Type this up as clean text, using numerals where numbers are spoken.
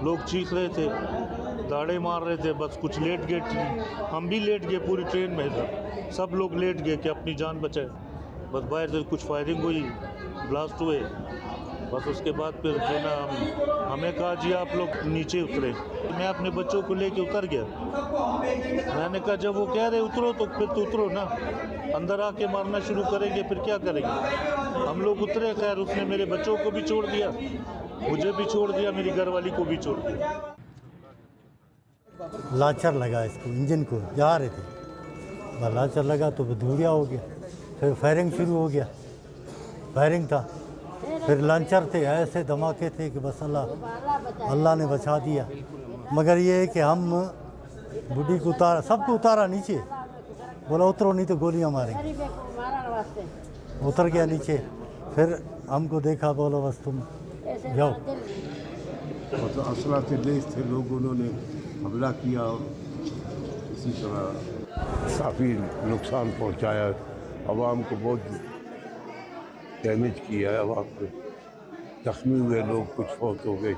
लोग चीख रहे थे, दाड़े मार रहे थे, बस कुछ लेट गए, हम भी लेट गए पूरी ट्रेन में, सब लोग लेट गए कि अपनी जान बचाए। बस बाहर से कुछ फायरिंग हुई, ब्लास्ट हुए, बस उसके बाद फिर जो ना हमें कहा जी आप लोग नीचे उतरे। मैं अपने बच्चों को लेके उतर गया। मैंने कहा जब वो कह रहे उतरो तो फिर तो उतरो ना, अंदर आके मारना शुरू करेंगे फिर क्या करेंगे। हम लोग उतरे, खैर उसने मेरे बच्चों को भी छोड़ दिया, मुझे भी छोड़ दिया, मेरी घरवाली को भी छोड़ दिया। लाचर लगा इसको, इंजन को जा रहे थे, बस लाचर लगा तो धुआं हो गया, फिर फायरिंग शुरू हो गया, फायरिंग था, फिर लांचर थे, ऐसे धमाके थे कि बस अल्लाह ने बचा दिया। मगर ये है कि हम बुढ़ी को उतारा, सबको उतारा नीचे, बोला उतरो नहीं तो गोलियां मारेंगे। उतर गया नीचे, फिर हमको देखा, बोला बस तुम जाओ। तो असला से लेस थे लोग, उन्होंने हमला किया और इसी तरह काफ़ी नुकसान पहुंचाया, आवाम को बहुत डैमेज किया है, आवाम को जख्मी हुए लोग, कुछ फौत हो गए।